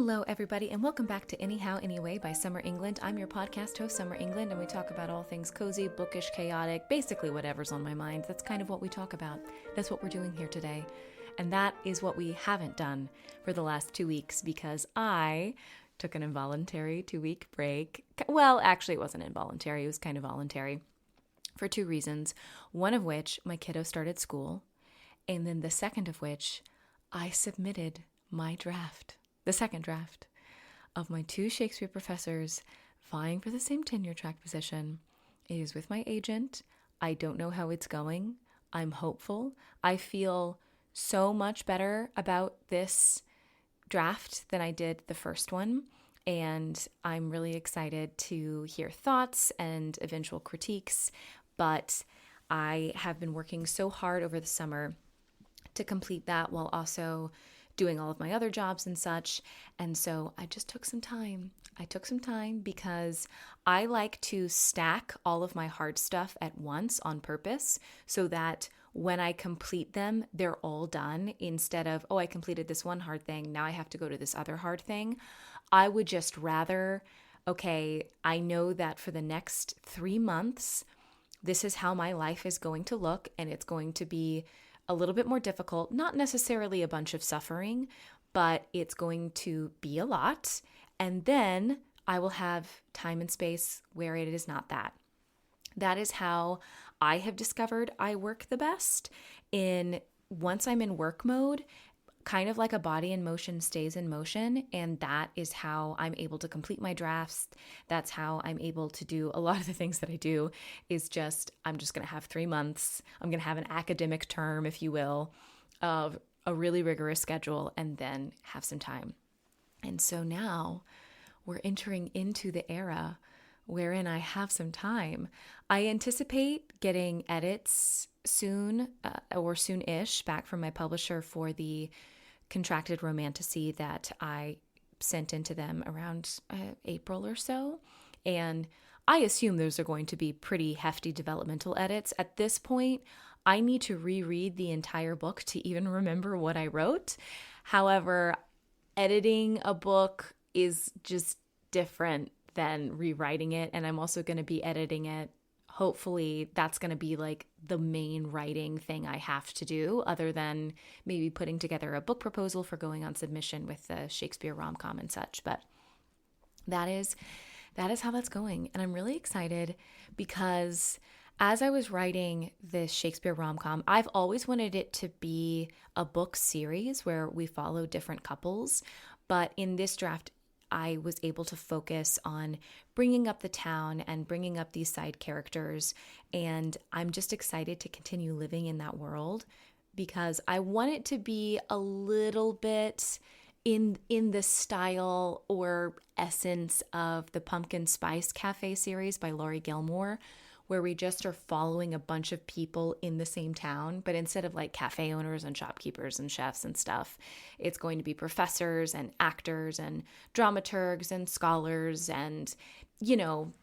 Hello, everybody, and welcome back to Anyhow Anyway by Summer England. I'm your podcast host, Summer England, and we talk about all things cozy, bookish, chaotic, basically whatever's on my mind. That's kind of what we talk about. That's what we're doing here today. And that is what we haven't done for the last 2 weeks because I took an involuntary 2-week break. Well, actually, it wasn't involuntary. It was kind of voluntary for 2 reasons. One of which, my kiddo started school, and then the second of which, I submitted my draft. The second draft of my 2 Shakespeare professors vying for the same tenure track position. It is with my agent. I don't know how it's going. I'm hopeful. I feel so much better about this draft than I did the first one. And I'm really excited to hear thoughts and eventual critiques. But I have been working so hard over the summer to complete that while also doing all of my other jobs and such. And so I just took some time. I took some time because I like to stack all of my hard stuff at once on purpose so that when I complete them, they're all done instead of, oh, I completed this one hard thing. Now I have to go to this other hard thing. I would just rather, okay, I know that for the next 3 months, this is how my life is going to look, and it's going to be a little bit more difficult, not necessarily a bunch of suffering, but it's going to be a lot. And then I will have time and space where it is not that. That is how I have discovered I work the best. Once I'm in work mode, kind of like a body in motion stays in motion. And that is how I'm able to complete my drafts. That's how I'm able to do a lot of the things that I do is I'm just going to have 3 months. I'm going to have an academic term, if you will, of a really rigorous schedule and then have some time. And so now we're entering into the era wherein I have some time. I anticipate getting edits soon or soon-ish back from my publisher for the contracted romantasy that I sent into them around April or so. And I assume those are going to be pretty hefty developmental edits. At this point, I need to reread the entire book to even remember what I wrote. However, editing a book is just different than rewriting it. And I'm also going to be editing it. Hopefully that's going to be like the main writing thing I have to do, other than maybe putting together a book proposal for going on submission with the Shakespeare rom-com and such. But that is how that's going. And I'm really excited because as I was writing this Shakespeare rom-com, I've always wanted it to be a book series where we follow different couples. But in this draft, I was able to focus on bringing up the town and bringing up these side characters. And I'm just excited to continue living in that world because I want it to be a little bit in the style or essence of the Pumpkin Spice Cafe series by Laurie Gilmore, where we just are following a bunch of people in the same town, but instead of like cafe owners and shopkeepers and chefs and stuff, it's going to be professors and actors and dramaturgs and scholars and,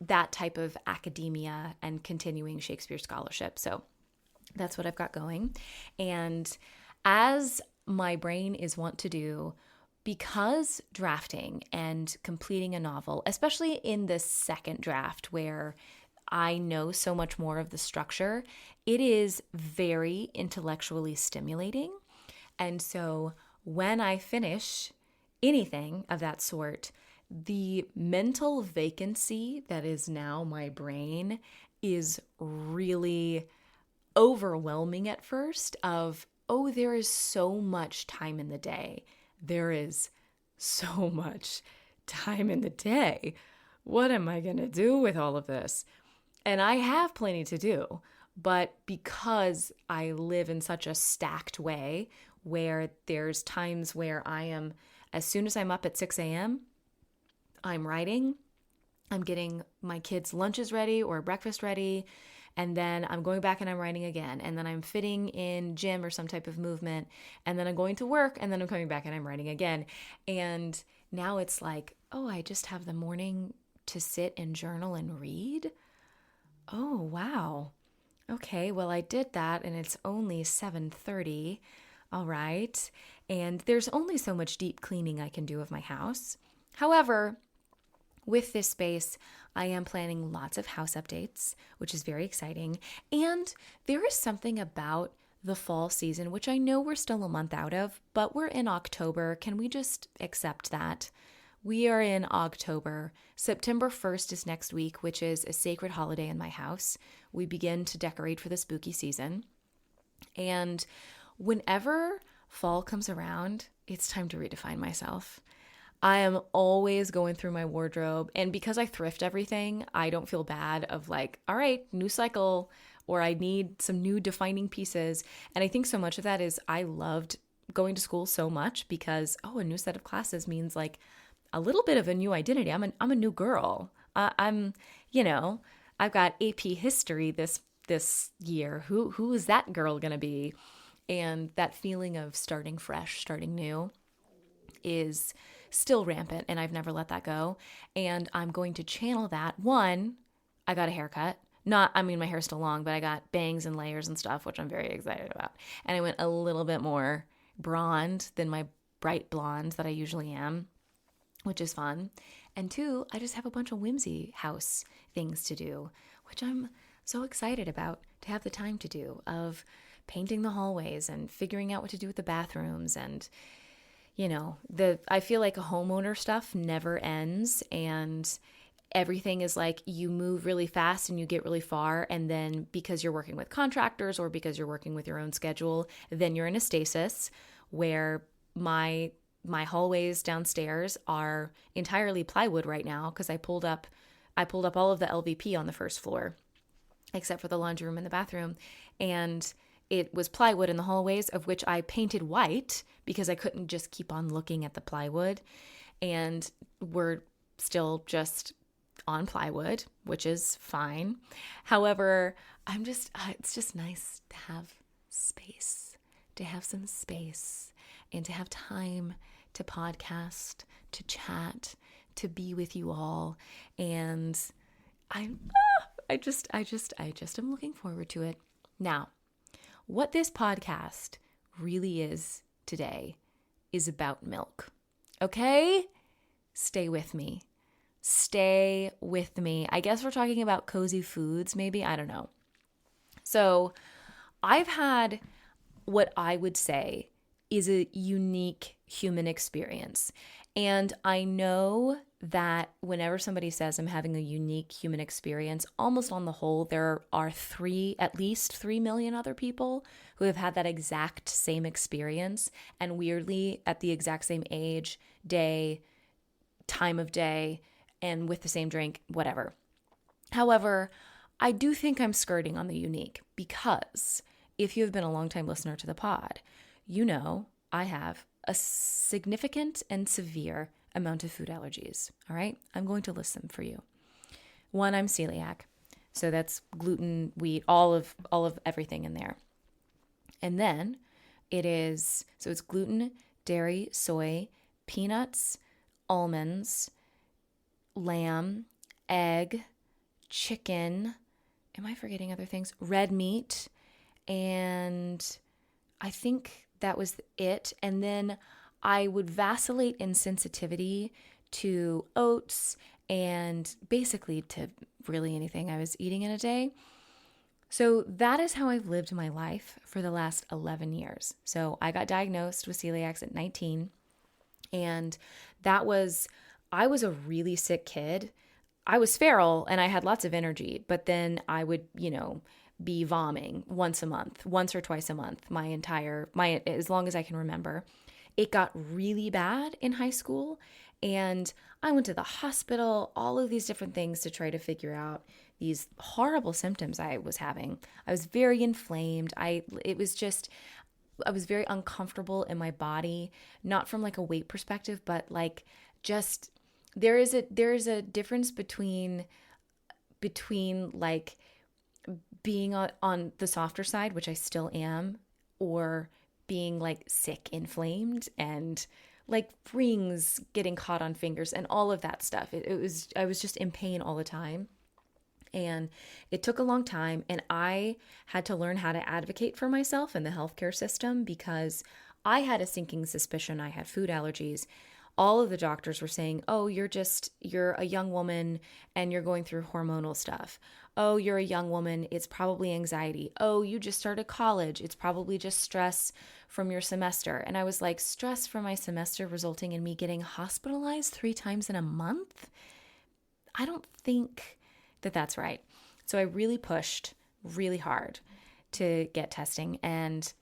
that type of academia and continuing Shakespeare scholarship. So that's what I've got going. And as my brain is wont to do, because drafting and completing a novel, especially in the second draft where I know so much more of the structure, it is very intellectually stimulating. And so when I finish anything of that sort, the mental vacancy that is now my brain is really overwhelming at first of, oh, there is so much time in the day. There is so much time in the day. What am I going to do with all of this? And I have plenty to do, but because I live in such a stacked way where there's times where I am, as soon as I'm up at 6 a.m., I'm writing, I'm getting my kids' lunches ready or breakfast ready, and then I'm going back and I'm writing again, and then I'm fitting in gym or some type of movement, and then I'm going to work, and then I'm coming back and I'm writing again. And now it's like, oh, I just have the morning to sit and journal and read. Oh, wow. Okay, well, I did that and it's only 7:30. All right. And there's only so much deep cleaning I can do of my house. However, with this space, I am planning lots of house updates, which is very exciting. And there is something about the fall season, which I know we're still a month out of, but we're in October. Can we just accept that? We are in October. September 1st is next week, which is a sacred holiday in my house. We begin to decorate for the spooky season. And whenever fall comes around, it's time to redefine myself. I am always going through my wardrobe, and because I thrift everything, I don't feel bad of like, all right, new cycle, or I need some new defining pieces. And I think so much of that is I loved going to school so much because, a new set of classes means like a little bit of a new identity. I'm a new girl. I've got AP history this year. Who is that girl gonna be? And that feeling of starting fresh, starting new is still rampant, and I've never let that go. And I'm going to channel that. One, I got a haircut. My hair's still long, but I got bangs and layers and stuff, which I'm very excited about. And I went a little bit more blonde than my bright blonde that I usually am, which is fun. And two, I just have a bunch of whimsy house things to do, which I'm so excited about to have the time to do, of painting the hallways and figuring out what to do with the bathrooms. And I feel like a homeowner stuff never ends, and everything is like you move really fast and you get really far, and then because you're working with contractors or because you're working with your own schedule, then you're in a stasis where my hallways downstairs are entirely plywood right now because I pulled up all of the LVP on the first floor except for the laundry room and the bathroom, and it was plywood in the hallways, of which I painted white because I couldn't just keep on looking at the plywood. And we're still just on plywood, which is fine. However, it's just nice to have space, to have some space, and to have time to podcast, to chat, to be with you all. And I just am looking forward to it. Now, what this podcast really is today is about milk. Okay? Stay with me. Stay with me. I guess we're talking about cozy foods, maybe. I don't know. So I've had what I would say is a unique human experience. And I know that whenever somebody says I'm having a unique human experience, almost on the whole, there are at least 3 million other people who have had that exact same experience, and weirdly at the exact same age, day, time of day, and with the same drink, whatever. However, I do think I'm skirting on the unique because if you have been a longtime listener to the pod, you know I have a significant and severe amount of food allergies. All right, I'm going to list them for you. One, I'm celiac, so that's gluten, wheat, all of everything in there. And then it's gluten, dairy, soy, peanuts, almonds, lamb, egg, chicken. Am I forgetting other things? Red meat, and I think that was it. And then I would vacillate in sensitivity to oats and basically to really anything I was eating in a day. So that is how I've lived my life for the last 11 years. So I got diagnosed with celiac at 19, and I was a really sick kid. I was feral and I had lots of energy, but then I would, be vomiting once or twice a month, as long as I can remember. It got really bad in high school, and I went to the hospital, all of these different things to try to figure out these horrible symptoms I was having. I was very inflamed. I was very uncomfortable in my body, not from like a weight perspective, but like just there is a difference between like being on the softer side, which I still am, or being like sick, inflamed, and like rings getting caught on fingers and all of that stuff. I was just in pain all the time. And it took a long time, and I had to learn how to advocate for myself in the healthcare system because I had a sinking suspicion I had food allergies. All of the doctors were saying, oh, you're a young woman and you're going through hormonal stuff. Oh, you're a young woman, it's probably anxiety. Oh, you just started college, it's probably just stress from your semester. And I was like, stress from my semester resulting in me getting hospitalized 3 times in a month? I don't think that that's right. So I really pushed really hard to get testing, and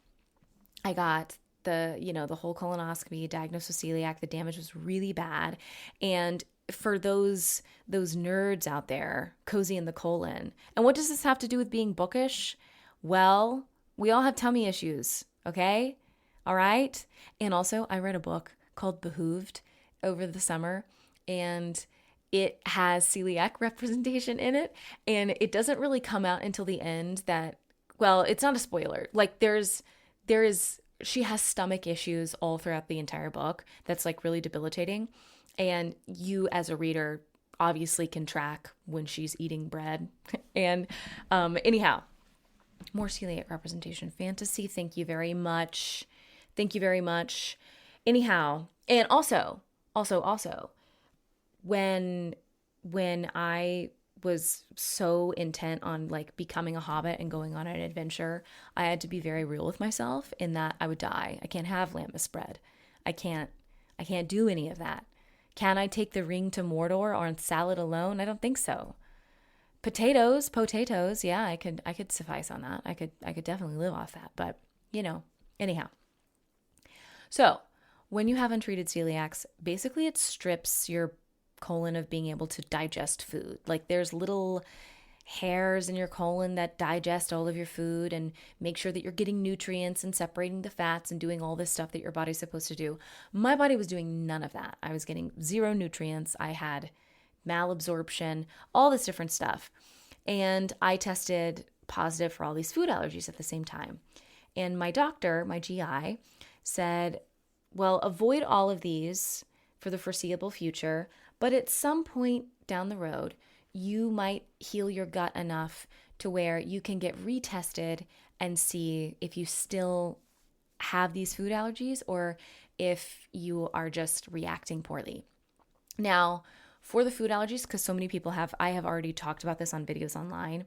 I got the whole colonoscopy, diagnosed with celiac. The damage was really bad. And for those nerds out there, cozy in the colon. And what does this have to do with being bookish? Well, we all have tummy issues, okay? All right? And also, I read a book called Behooved over the summer, and it has celiac representation in it, and it doesn't really come out until the end that, well, it's not a spoiler. Like she has stomach issues all throughout the entire book that's like really debilitating. And you as a reader obviously can track when she's eating bread. And anyhow, more celiac representation fantasy. Thank you very much. Thank you very much. Anyhow, and also, when I was so intent on like becoming a hobbit and going on an adventure, I had to be very real with myself in that I would die. I can't have lamb bread. I can't do any of that. Can I take the ring to Mordor on salad alone? I don't think so. Potatoes, yeah, I could suffice on that. I could definitely live off that, but anyhow. So, when you have untreated celiacs, basically it strips your colon of being able to digest food. Like there's little hairs in your colon that digest all of your food and make sure that you're getting nutrients and separating the fats and doing all this stuff that your body's supposed to do. My body was doing none of that. I was getting 0 nutrients. I had malabsorption, all this different stuff. And I tested positive for all these food allergies at the same time. And my doctor, my GI, said, well, avoid all of these for the foreseeable future. But at some point down the road, you might heal your gut enough to where you can get retested and see if you still have these food allergies or if you are just reacting poorly. Now, for the food allergies, because so many people have, I have already talked about this on videos online.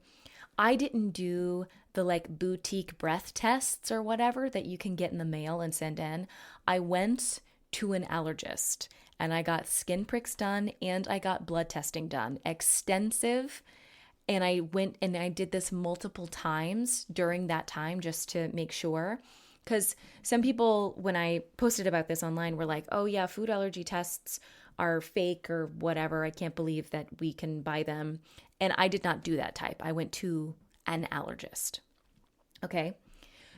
I didn't do the like boutique breath tests or whatever that you can get in the mail and send in. I went to an allergist. And I got skin pricks done and I got blood testing done, extensive. And I went and I did this multiple times during that time just to make sure. Because some people, when I posted about this online, were like, oh yeah, food allergy tests are fake or whatever. I can't believe that we can buy them. And I did not do that type. I went to an allergist. Okay.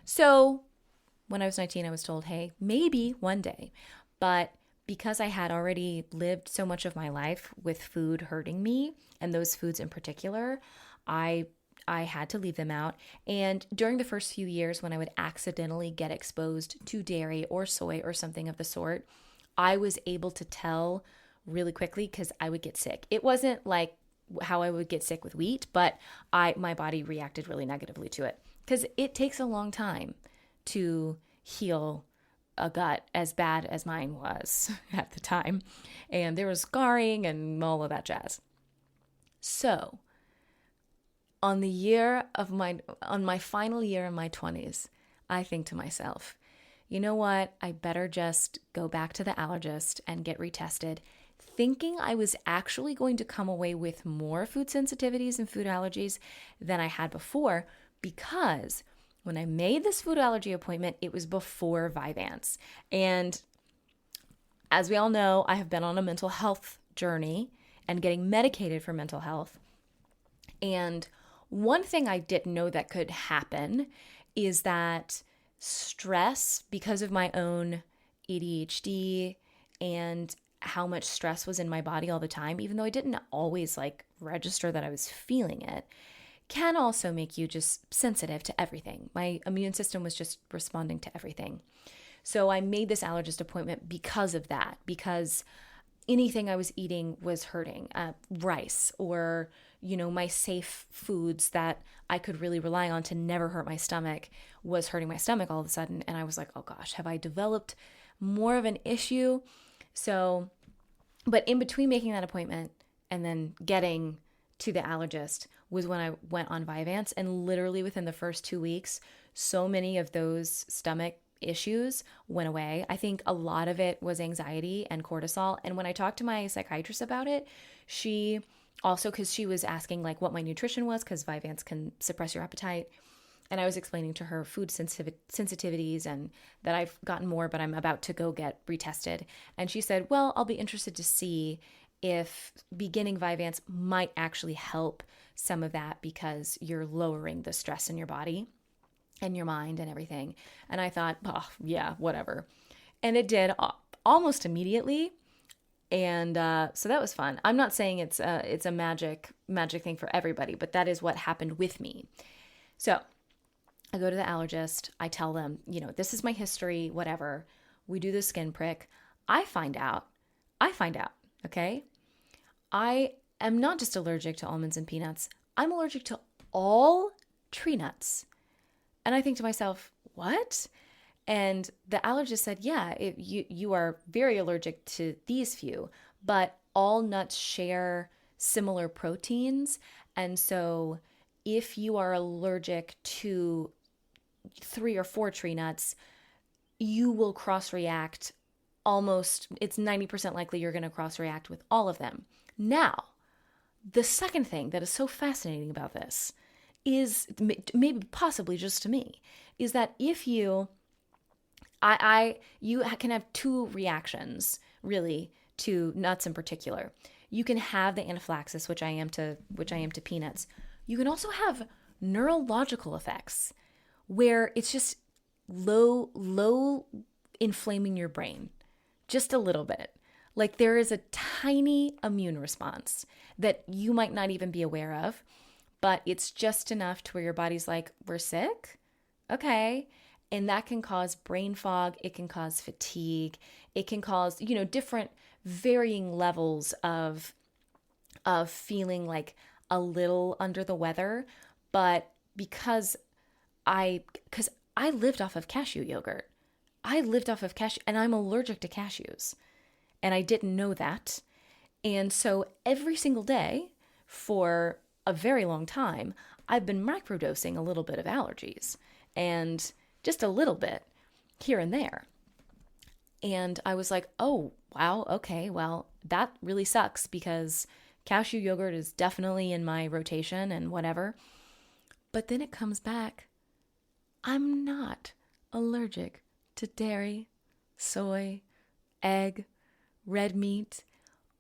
So when I was 19, I was told, hey, maybe one day. But because I had already lived so much of my life with food hurting me, and those foods in particular, I had to leave them out. And during the first few years when I would accidentally get exposed to dairy or soy or something of the sort, I was able to tell really quickly because I would get sick. It wasn't like how I would get sick with wheat, but my body reacted really negatively to it because it takes a long time to heal a gut as bad as mine was at the time. And there was scarring and all of that jazz. So on my final year in my 20s, I think to myself, you know what? I better just go back to the allergist and get retested, thinking I was actually going to come away with more food sensitivities and food allergies than I had before, because when I made this food allergy appointment, it was before Vyvanse. And as we all know, I have been on a mental health journey and getting medicated for mental health. And one thing I didn't know that could happen is that stress, because of my own ADHD and how much stress was in my body all the time, even though I didn't always like register that I was feeling it, can also make you just sensitive to everything. My immune system was just responding to everything. So I made this allergist appointment because of that, because anything I was eating was hurting. Rice or, my safe foods that I could really rely on to never hurt my stomach was hurting my stomach all of a sudden. And I was like, oh gosh, have I developed more of an issue? So, but in between making that appointment and then getting to the allergist was when I went on Vyvanse. And literally within the first 2 weeks, so many of those stomach issues went away. I think a lot of it was anxiety and cortisol. And when I talked to my psychiatrist about it, she also, because she was asking like what my nutrition was, because Vyvanse can suppress your appetite. And I was explaining to her food sensitivities and that I've gotten more, but I'm about to go get retested. And she said, well, I'll be interested to see if beginning Vyvanse might actually help some of that because you're lowering the stress in your body and your mind and everything. And I thought, oh, yeah, whatever. And it did almost immediately. And so that was fun. I'm not saying it's a magic thing for everybody, but that is what happened with me. So I go to the allergist. I tell them, this is my history, whatever. We do the skin prick. I find out, okay? I am not just allergic to almonds and peanuts. I'm allergic to all tree nuts. And I think to myself, what? And the allergist said, yeah, you are very allergic to these few, but all nuts share similar proteins. And so if you are allergic to 3 or 4 tree nuts, you will cross-react it's 90% likely you're going to cross-react with all of them. Now, the second thing that is so fascinating about this is, maybe possibly just to me, is that if you can have 2 reactions really to nuts in particular. You can have the anaphylaxis, which I am to peanuts. You can also have neurological effects where it's just low inflaming your brain just a little bit. Like there is a tiny immune response that you might not even be aware of, but it's just enough to where your body's like, we're sick? Okay. And that can cause brain fog. It can cause fatigue. It can cause, different varying levels of feeling like a little under the weather. But because I lived off of cashew yogurt. I lived off of cashew, and I'm allergic to cashews. And I didn't know that. And so every single day for a very long time, I've been microdosing a little bit of allergies. And just a little bit here and there. And I was like, oh, wow, okay, well, that really sucks because cashew yogurt is definitely in my rotation and whatever. But then it comes back. I'm not allergic to dairy, soy, egg, red meat.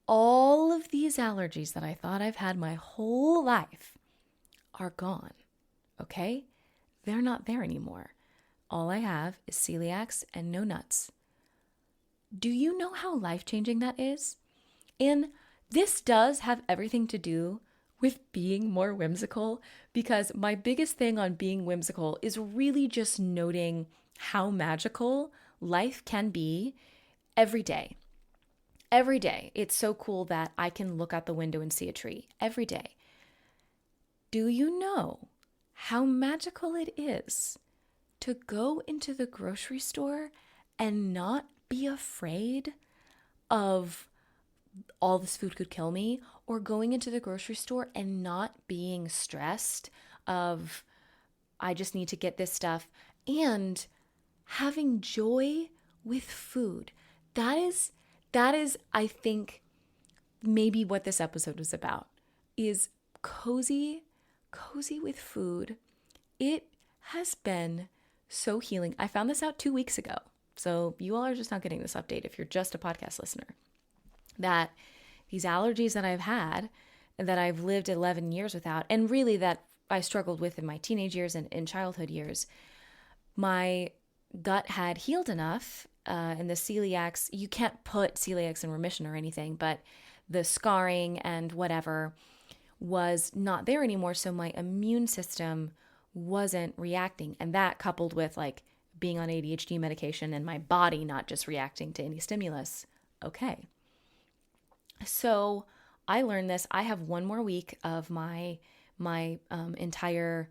All of these allergies that I thought I've had my whole life are gone, okay? They're not there anymore. All I have is celiacs and no nuts. Do you know how life-changing that is? And this does have everything to do with being more whimsical, because my biggest thing on being whimsical is really just noting how magical life can be every day. Every day. It's so cool that I can look out the window and see a tree every day. Do you know how magical it is to go into the grocery store and not be afraid of all this food could kill me, or going into the grocery store and not being stressed of I just need to get this stuff, and having joy with food. That is I think maybe what this episode was about, is cozy with food. It has been so healing. I found this out 2 weeks ago. So you all are just not getting this update if you're just a podcast listener. That these allergies that I've had, that I've lived 11 years without, and really that I struggled with in my teenage years and in childhood years, my gut had healed enough, and the celiacs, you can't put celiacs in remission or anything, but the scarring and whatever was not there anymore. So my immune system wasn't reacting. And that coupled with like being on ADHD medication and my body not just reacting to any stimulus. Okay. So I learned this. I have one more week of my entire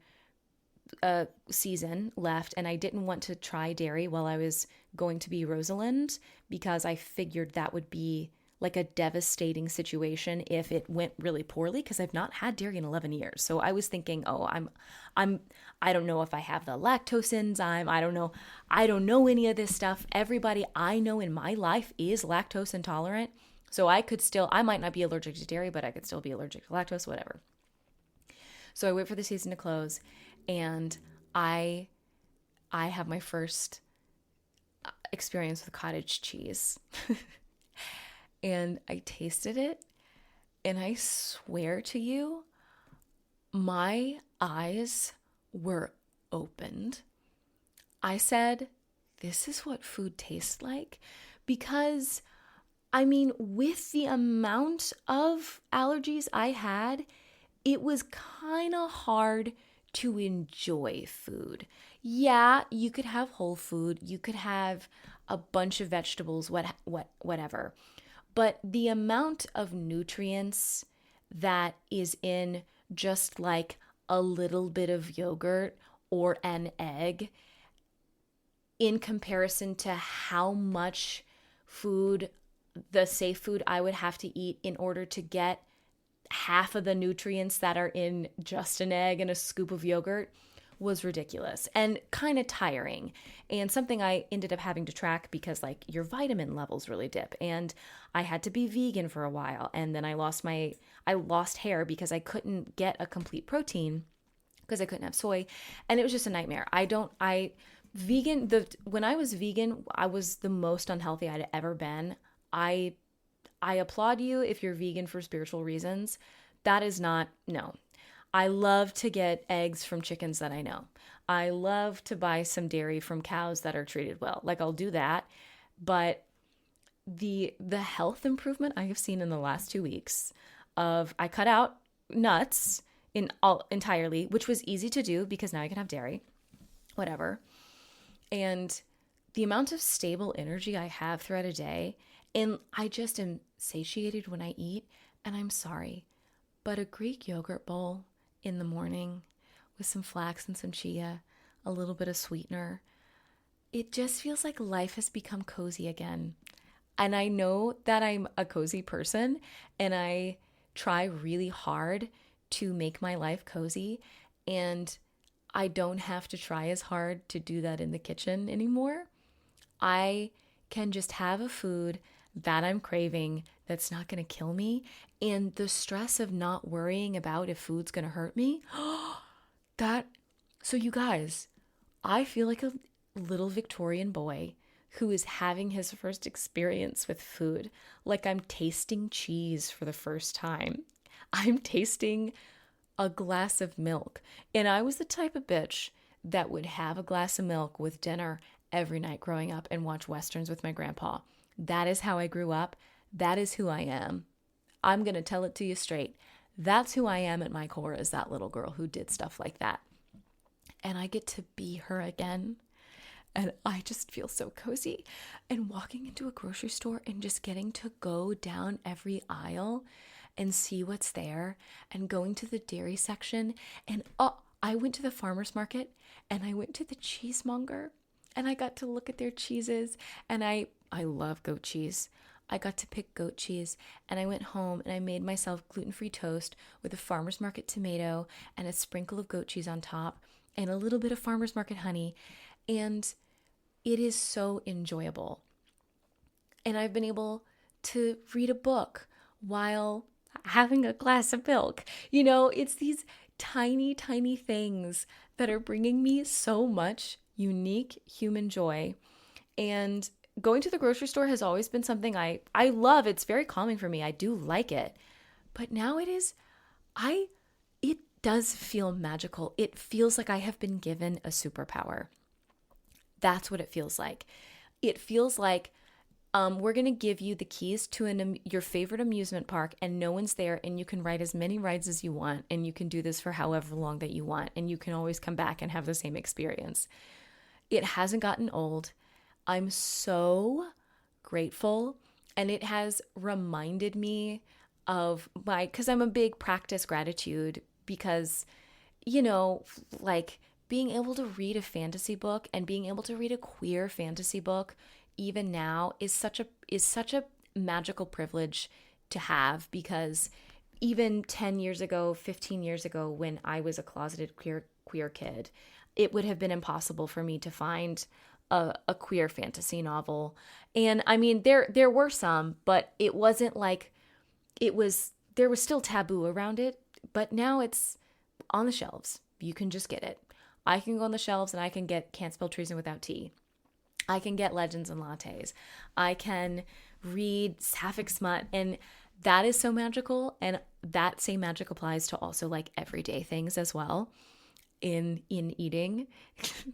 season left, and I didn't want to try dairy while I was going to be Rosalind because I figured that would be like a devastating situation if it went really poorly, because I've not had dairy in 11 years. So I was thinking, oh, I don't know if I have the lactose enzyme. I don't know any of this stuff. Everybody I know in my life is lactose intolerant. So I might not be allergic to dairy, but I could still be allergic to lactose, whatever. So I wait for the season to close, and I have my first experience with cottage cheese. And I tasted it, and I swear to you, my eyes were opened. I said, this is what food tastes like, because I mean, with the amount of allergies I had, it was kind of hard to enjoy food. Yeah, you could have whole food, you could have a bunch of vegetables, whatever. But the amount of nutrients that is in just like a little bit of yogurt or an egg in comparison to how much food, the safe food I would have to eat in order to get half of the nutrients that are in just an egg and a scoop of yogurt, was ridiculous and kind of tiring, and something I ended up having to track because like your vitamin levels really dip. And I had to be vegan for a while, and then I lost hair because I couldn't get a complete protein because I couldn't have soy, and it was just a nightmare. When I was vegan, I was the most unhealthy I'd ever been. I applaud you if you're vegan for spiritual reasons. That is not, no. I love to get eggs from chickens that I know. I love to buy some dairy from cows that are treated well. Like, I'll do that. But the health improvement I have seen in the last 2 weeks of, I cut out nuts entirely, which was easy to do because now I can have dairy, whatever. And the amount of stable energy I have throughout a day, and I just am satiated when I eat. And I'm sorry, but a Greek yogurt bowl in the morning with some flax and some chia, a little bit of sweetener, it just feels like life has become cozy again. And I know that I'm a cozy person, and I try really hard to make my life cozy, and I don't have to try as hard to do that in the kitchen anymore. I can just have a food that I'm craving that's not going to kill me, and the stress of not worrying about if food's going to hurt me. So you guys, I feel like a little Victorian boy who is having his first experience with food. Like, I'm tasting cheese for the first time. I'm tasting a glass of milk. And I was the type of bitch that would have a glass of milk with dinner every night growing up and watch Westerns with my grandpa. That is how I grew up. That is who I am. I'm going to tell it to you straight. That's who I am at my core, is that little girl who did stuff like that. And I get to be her again. And I just feel so cozy. And walking into a grocery store and just getting to go down every aisle and see what's there, and going to the dairy section. And I went to the farmer's market, and I went to the cheesemonger, and I got to look at their cheeses. And I love goat cheese. I got to pick goat cheese, and I went home and I made myself gluten-free toast with a farmer's market tomato and a sprinkle of goat cheese on top and a little bit of farmer's market honey. And it is so enjoyable. And I've been able to read a book while having a glass of milk. You know, it's these tiny, tiny things that are bringing me so much unique human joy. And going to the grocery store has always been something I love. It's very calming for me. I do like it. But now it does feel magical. It feels like I have been given a superpower. That's what it feels like. It feels like we're going to give you the keys to your favorite amusement park, and no one's there, and you can ride as many rides as you want, and you can do this for however long that you want, and you can always come back and have the same experience. It hasn't gotten old. I'm so grateful And it has reminded me of because I'm a big practice gratitude because, like being able to read a fantasy book and being able to read a queer fantasy book even now is such a magical privilege to have, because even 10 years ago, 15 years ago, when I was a closeted queer kid, it would have been impossible for me to find a queer fantasy novel. And I mean, there were some, but it wasn't like there was still taboo around it, but now it's on the shelves. You can just get it. I can go on the shelves and I can get Can't Spell Treason Without Tea. I can get Legends and Lattes. I can read sapphic smut, and that is so magical. And that same magic applies to also like everyday things as well in eating.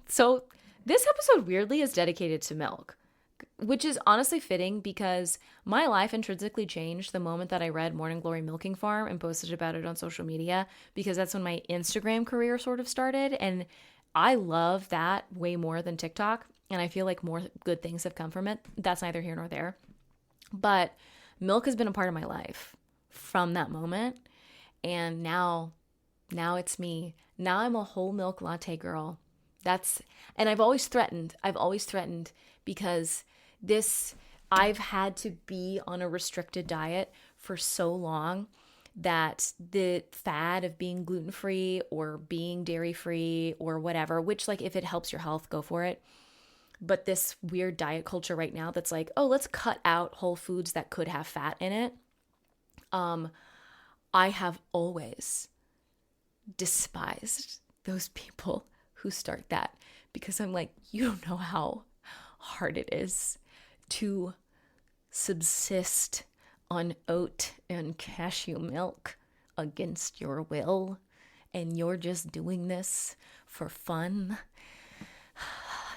So this episode weirdly is dedicated to milk, which is honestly fitting because my life intrinsically changed the moment that I read Morning Glory Milking Farm and posted about it on social media, because that's when my Instagram career sort of started. And I love that way more than TikTok. And I feel like more good things have come from it. That's neither here nor there. But milk has been a part of my life from that moment. And now it's me. Now I'm a whole milk latte girl. And I've always threatened because I've had to be on a restricted diet for so long that the fad of being gluten-free or being dairy-free or whatever, which like if it helps your health, go for it. But this weird diet culture right now that's like, oh, let's cut out whole foods that could have fat in it. I have always despised those people who start that, because I'm like, you don't know how hard it is to subsist on oat and cashew milk against your will, and you're just doing this for fun.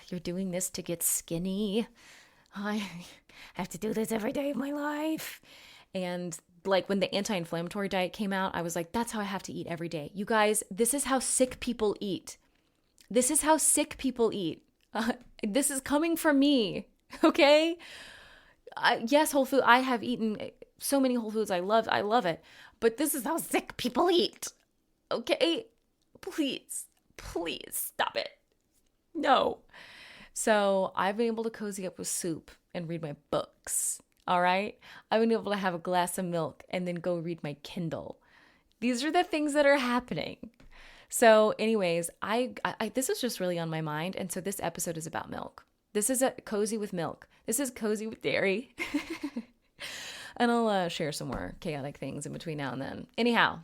You're doing this to get skinny. I have to do this every day of my life. And like when the anti-inflammatory diet came out, I was like, that's how I have to eat every day. You guys, this is how sick people eat. This is how sick people eat. This is coming from me, okay? Yes, whole food. I have eaten so many whole foods. I love it. But this is how sick people eat, okay? Please stop it. No. So I've been able to cozy up with soup and read my books, all right? I've been able to have a glass of milk and then go read my Kindle. These are the things that are happening. So anyways, I this is just really on my mind. And so this episode is about milk. This is a cozy with milk. This is cozy with dairy. And I'll share some more chaotic things in between now and then. Anyhow,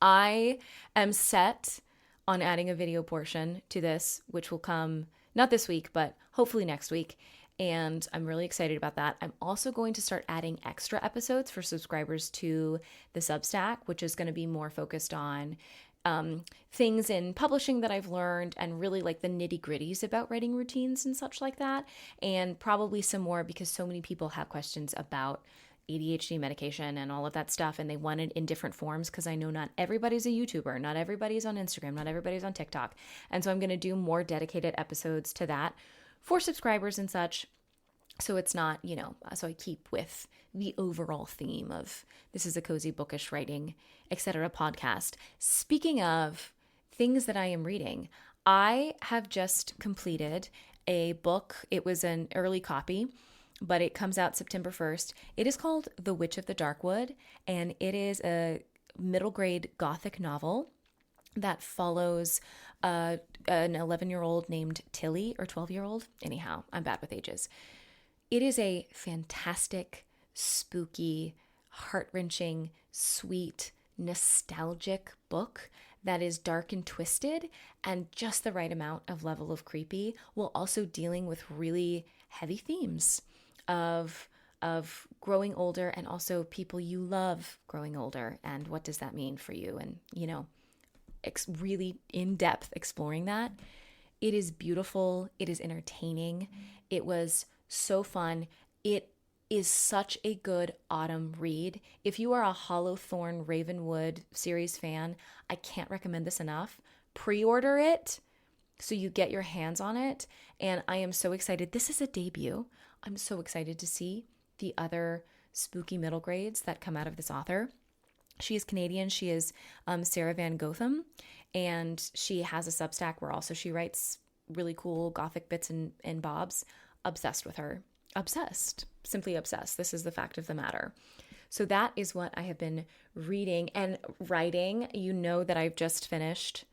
I am set on adding a video portion to this, which will come not this week, but hopefully next week. And I'm really excited about that. I'm also going to start adding extra episodes for subscribers to the Substack, which is going to be more focused on things in publishing that I've learned, and really like the nitty gritties about writing routines and such like that. And probably some more, because so many people have questions about ADHD medication and all of that stuff, and they want it in different forms, because I know not everybody's a YouTuber, not everybody's on Instagram, not everybody's on TikTok. And so I'm going to do more dedicated episodes to that for subscribers and such. So it's not, so I keep with the overall theme of this is a cozy bookish writing, etc. podcast. Speaking of things that I am reading, I have just completed a book. It was an early copy, but it comes out September 1st. It is called The Witch of the Darkwood, and it is a middle grade Gothic novel that follows an 11-year-old named Tilly, or 12-year-old. Anyhow, I'm bad with ages. It is a fantastic, spooky, heart-wrenching, sweet, nostalgic book that is dark and twisted and just the right amount of level of creepy, while also dealing with really heavy themes of growing older, and also people you love growing older, and what does that mean for you, and really in-depth exploring that. It is beautiful. It is entertaining. It was so fun. It is such a good autumn read. If you are a Hollowthorne Ravenwood series fan, I can't recommend this enough. Pre-order it so you get your hands on it. And I am so excited. This is a debut. I'm so excited to see the other spooky middle grades that come out of this author. She is Canadian. She is Sarah Van Gotham, and she has a Substack where also she writes really cool Gothic bits and bobs. Obsessed with her. Obsessed. Simply obsessed. This is the fact of the matter. So that is what I have been reading and writing. You know that I've just finished,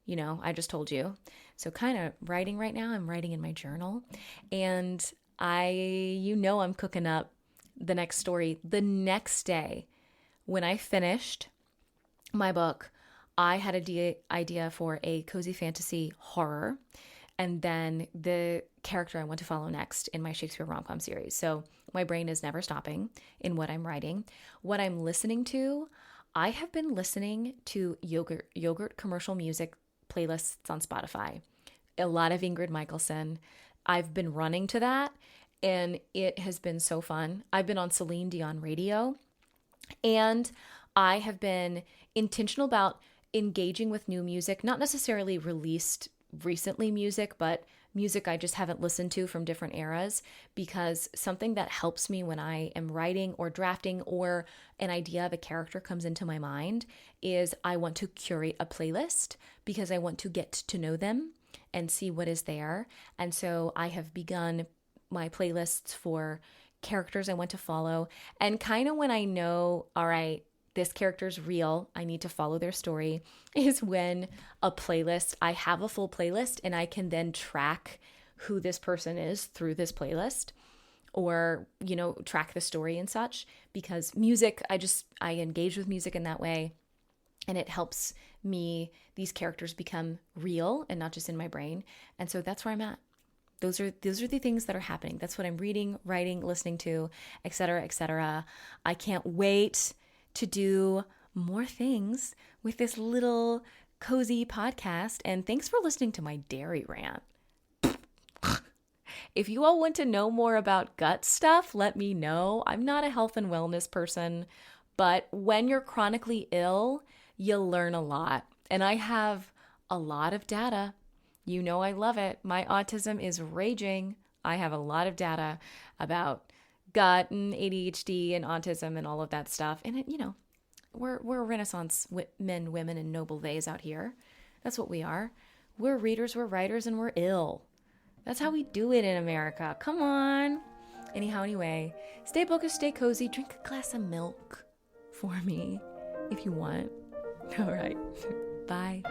I just told you. So kind of writing right now. I'm writing in my journal. And I'm cooking up the next story. The next day, when I finished my book, I had an idea for a cozy fantasy horror, and then the character I want to follow next in my Shakespeare rom-com series. So my brain is never stopping in what I'm writing. What I'm listening to, I have been listening to yogurt commercial music playlists on Spotify. A lot of Ingrid Michaelson. I've been running to that, and it has been so fun. I've been on Celine Dion radio, and I have been intentional about engaging with new music, not necessarily released recently music, but music I just haven't listened to from different eras, because something that helps me when I am writing or drafting or an idea of a character comes into my mind is I want to curate a playlist because I want to get to know them and see what is there. And so I have begun my playlists for characters I want to follow. And kind of when I know, all right, this character's real, I need to follow their story, is when I have a full playlist and I can then track who this person is through this playlist, or, track the story and such, because music, I engage with music in that way, and it helps me, these characters become real and not just in my brain. And so that's where I'm at. Those are the things that are happening. That's what I'm reading, writing, listening to, etc., etc. I can't wait to do more things with this little cozy podcast. And thanks for listening to my dairy rant. If you all want to know more about gut stuff, let me know. I'm not a health and wellness person, but when you're chronically ill, you'll learn a lot. And I have a lot of data. I love it. My autism is raging. I have a lot of data about gut and ADHD and autism and all of that stuff. And we're Renaissance men, women, and noble theys out here. That's what we are. We're readers, we're writers, and we're ill. That's how we do it in America. Come on. Anyway, stay bookish, stay cozy, drink a glass of milk for me if you want. All right. Bye.